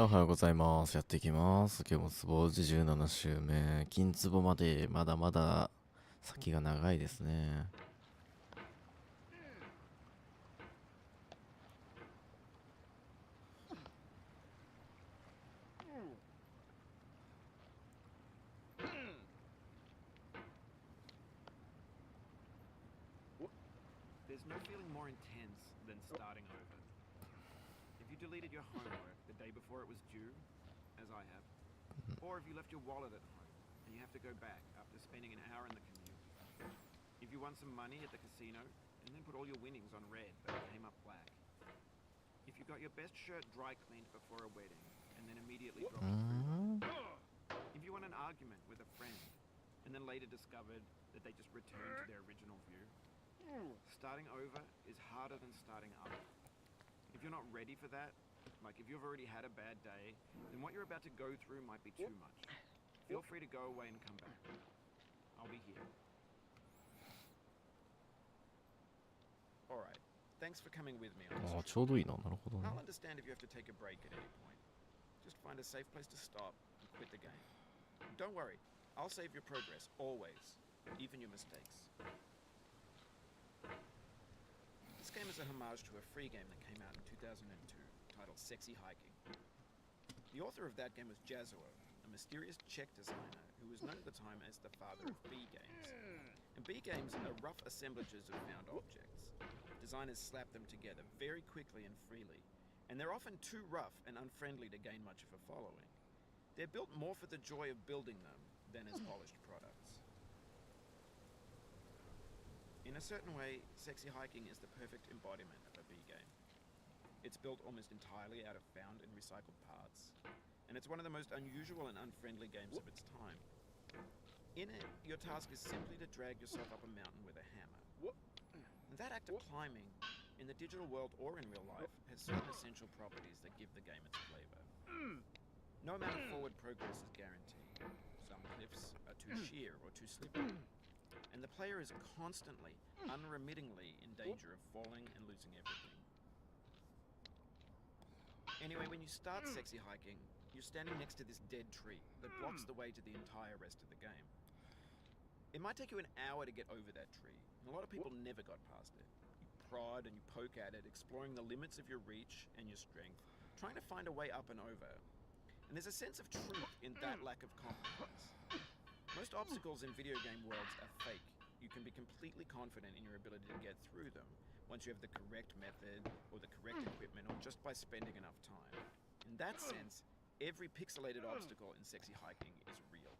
おはようございます。やっていきます。今日もツボ17週目。金壺までまだまだ先が長いですね。There's no feeling more intense than starting over. If you deleted your homework the day before it was due, as I have, or if you left your wallet at home and you have to go back after spending an hour in the commute. If you won some money at the casino and then put all your winnings on red but it came up black. If you got your best shirt dry cleaned before a wedding and then immediately dropped it through. If you won an argument with a friend and then later discovered that they just returned to their original view. Starting over is harder than starting up. If you're not ready for that, like if you've already had a bad day, then what you're about to go through might be too much. Feel free to go away and come back. I'll be here. Alright, thanks for coming with me on this. ちょうどいいな。なるほどね。I'll understand if you have to take a break at any point. Just find a safe place to stop and quit the game. Don't worry, I'll save your progress, always, even your mistakes. This game is a homage to a free game that came out in 2002, titled Sexy Hiking. The author of that game was Jazuo, a mysterious Czech designer who was known at the time as the father of B games. And B games are rough assemblages of found objects. Designers slap them together very quickly and freely, and they're often too rough and unfriendly to gain much of a following. They're built more for the joy of building them than as polished products. In a certain way, Sexy Hiking is the perfect embodiment of a B game. It's built almost entirely out of found and recycled parts, and it's one of the most unusual and unfriendly games of its time. In it, your task is simply to drag yourself up a mountain with a hammer. And that act of climbing, in the digital world or in real life, has certain essential properties that give the game its flavor. No amount of forward progress is guaranteed. Some cliffs are too sheer or too slippery. And the player is constantly, unremittingly in danger of falling and losing everything. Anyway, when you start Sexy Hiking, you're standing next to this dead tree that blocks the way to the entire rest of the game. It might take you an hour to get over that tree, and a lot of people never got past it. You prod and you poke at it, exploring the limits of your reach and your strength, trying to find a way up and over. And there's a sense of truth in that lack of compromise. Most obstacles in video game worlds are fake. You can be completely confident in your ability to get through them once you have the correct method or the correct equipment or just by spending enough time. In that sense, every pixelated obstacle in Sexy Hiking is real.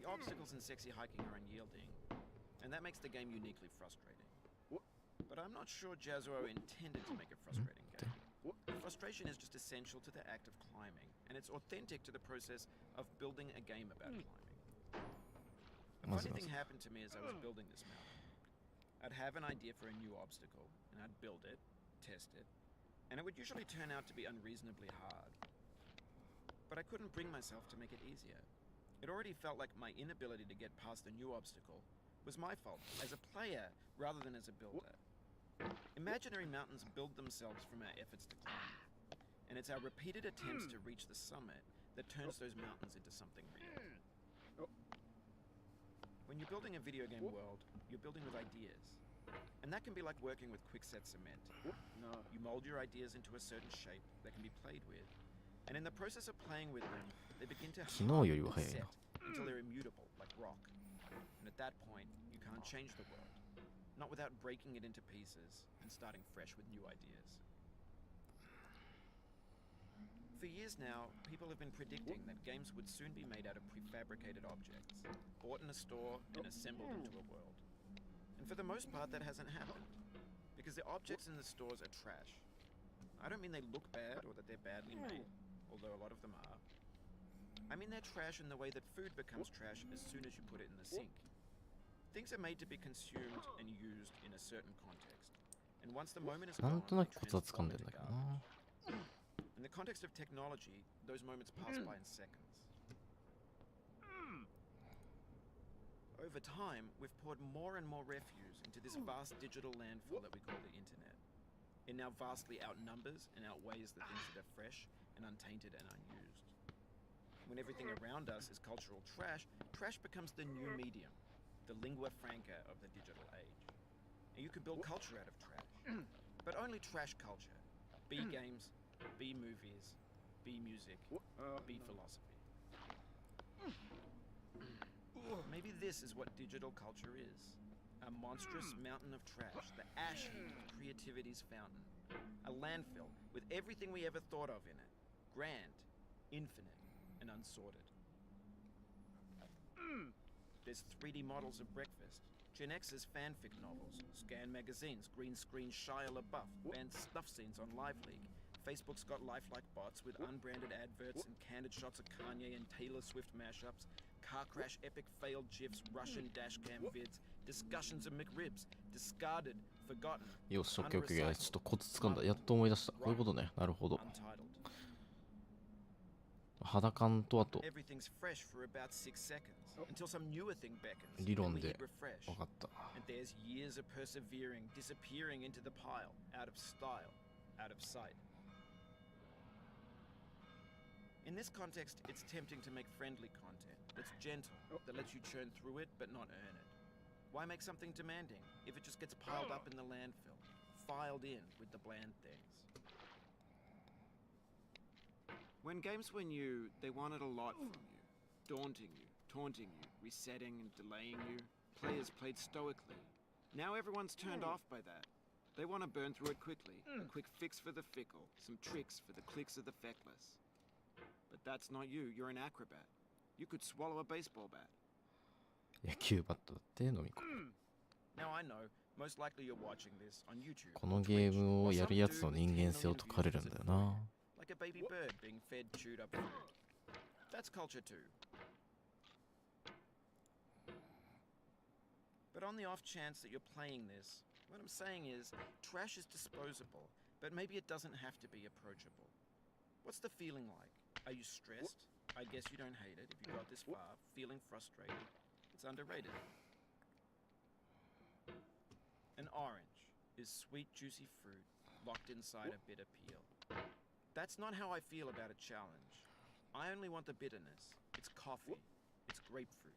The obstacles in Sexy Hiking are unyielding, and that makes the game uniquely frustrating. But I'm not sure Jazuo intended to make a frustrating game. Frustration is just essential to the act of climbing, and it's authentic to the process of building a game about climbing. A funny thing happened to me as I was building this mountain. I'd have an idea for a new obstacle, and I'd build it, test it, and it would usually turn out to be unreasonably hard. But I couldn't bring myself to make it easier. It already felt like my inability to get past a new obstacle was my fault as a player rather than as a builder. Imaginary mountains build themselves from our efforts to climb, and it's our repeated attempts to reach the summit that turns those mountains into something real. When you're building a video game world, you're building with ideas, and that can be like working with quickset cement. You mold your ideas into a certain shape that can be played with, and in the process of playing with them, they begin to harden and set until they're immutable, like rock. And at that point, you can't change the world. Not without breaking it into pieces and starting fresh with new ideas. For years now, people have been predicting that games would soon be made out of prefabricated objects, bought in a store and assembled into a world. And for the most part, that hasn't happened, because the objects in the stores are trash. I don't mean they look bad or that they're badly made, although a lot of them are. I mean they're trash in the way that food becomes trash as soon as you put it in the sink. Things are made to be consumed and used in a certain context, and once the moment is gone, they transform into garbage. In the context of technology, those moments pass by in seconds. Over time, we've poured more and more refuse into this vast digital landfill that we call the internet. It now vastly outnumbers and outweighs the things that are fresh and untainted and unused. When everything around us is cultural trash, trash becomes the new medium, the lingua franca of the digital age. And you can build culture out of trash, but only trash culture. B games, B movies, B music, B philosophy. Maybe this is what digital culture is. A monstrous mountain of trash, the ash heap of creativity's fountain. A landfill with everything we ever thought of in it. Grand, infinite, and unsorted. There's 3D models of breakfast, Gen X's fanfic novels, Scan magazines, green screen Shia LaBeouf, banned snuff scenes on Live League. Facebook's got lifelike bots with unbranded adverts and candid shots of Kanye and Taylor Swift mashups, car crash epic failed GIFs, Russian dashcam vids, discussions of McRibs, discarded, forgotten, よし、オッケーオッケー。ちょっとコツつかんだ。やっと思い出した。こういうことね。なるほど。untitled. 肌感とあと Everything's fresh for about 6 seconds until some newer thing beckons. 理論 and we で hit refresh. 分かった。 And there's years of persevering, disappearing into the pile, out of style, out of sight. In this context, it's tempting to make friendly content that's gentle, that lets you churn through it but not earn it. Why make something demanding if it just gets piled up in the landfill, filed in with the bland things? When games were new, they wanted a lot from you. Daunting you, taunting you, resetting and delaying you. Players played stoically. Now everyone's turned off by that. They want to burn through it quickly. A quick fix for the fickle, some tricks for the clicks of the feckless. But that's not you, you're an acrobat. You could swallow a baseball bat. 野球バットだって飲み込む。 Now I know, most likely you're watching this on YouTube. このゲームをやるやつの人間性を解かれるんだよな。 Like a baby bird being fed chewed up food. That's culture too. But on the off chance that you're playing this, what I'm saying is, trash is disposable, but maybe it doesn't have to be approachable. What's the feeling like? Are you stressed? I guess you don't hate it if you got this far. Feeling frustrated? It's underrated. An orange is sweet, juicy fruit locked inside a bitter peel. That's not how I feel about a challenge. I only want the bitterness. It's coffee. It's grapefruit.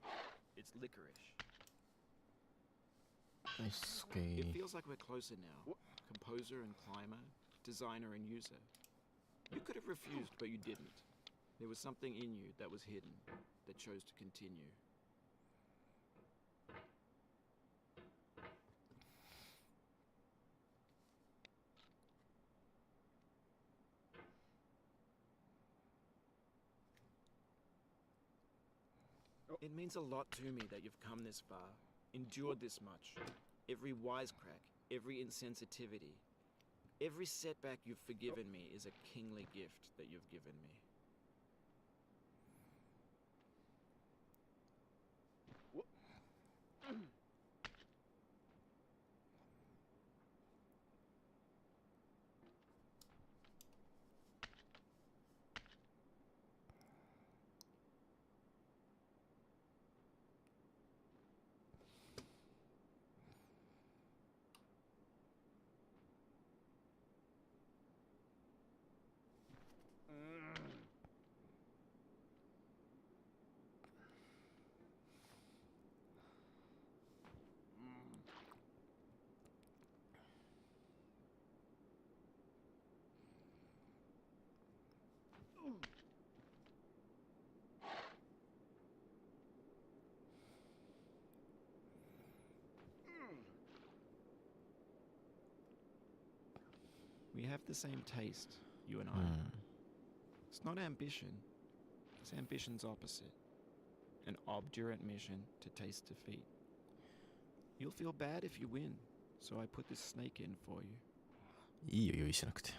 It's licorice. Nice. It Okay. feels like we're closer now. Composer and climber, designer and user. You could have refused, but you didn't. There was something in you that was hidden, that chose to continue. It means a lot to me that you've come this far, endured this much. Every wisecrack, every insensitivity, every setback you've forgiven me is a kingly gift that you've given me. We have the same taste, you and I. It's not ambition. It's ambition's opposite. An obdurate mission to taste defeat. You'll feel bad if you win, so I put this snake in for you. いいよ、用意しなくて。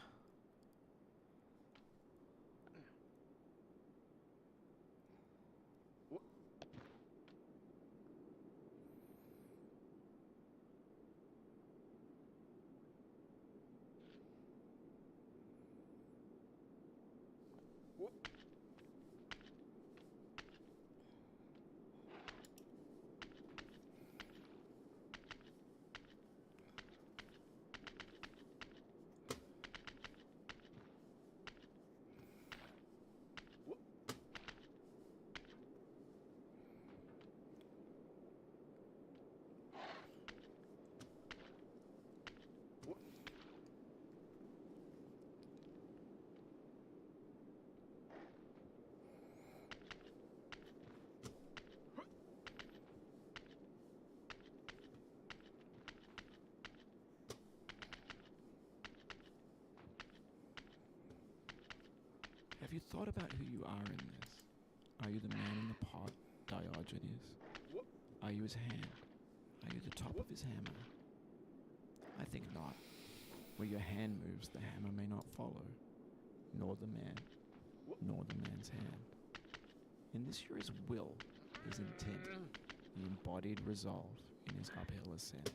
you thought about who you are in this? Are you the man in the pot, Diogenes? Are you his hand? Are you the top of his hammer? I think not. Where your hand moves, the hammer may not follow, nor the man, nor the man's hand. In this you're his will, his intent, the embodied resolve in his uphill ascent.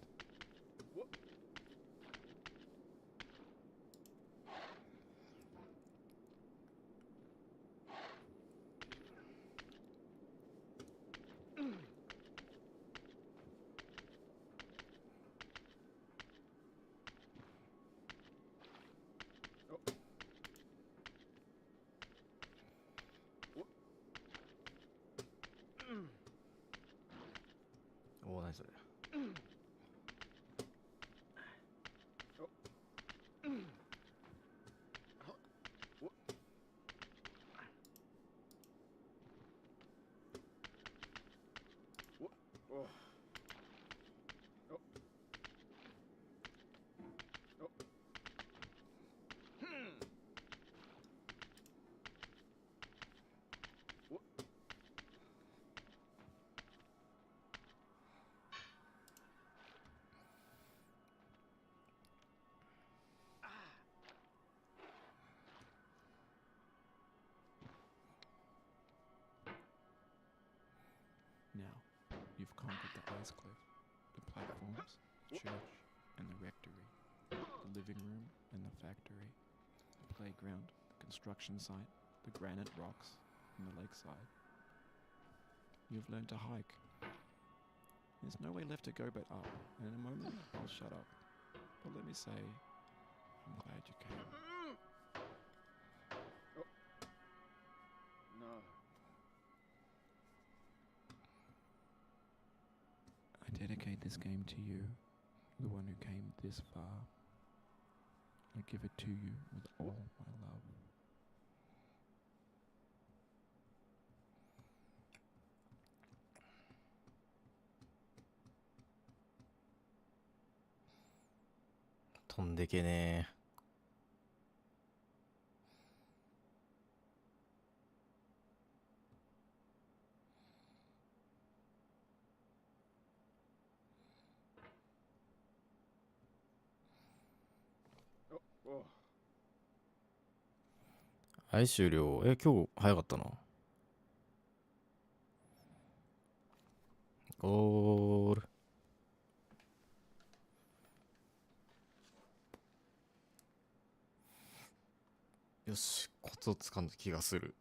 おー、何それ。Now, you've conquered the ice cliff, the platforms, the church, and the rectory, the living room and the factory, the playground, the construction site, the granite rocks, and the lakeside. You've learned to hike. There's no way left to go but up, and in a moment, I'll shut up. But let me say, I'm glad you came. No. I dedicate this game to you, the one who came this far. I give it to you with all my love. .飛んでけねー。はい、終了。今日早かったな。ゴール。よし、コツをつかんだ気がする。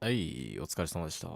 はい、お疲れ様でした。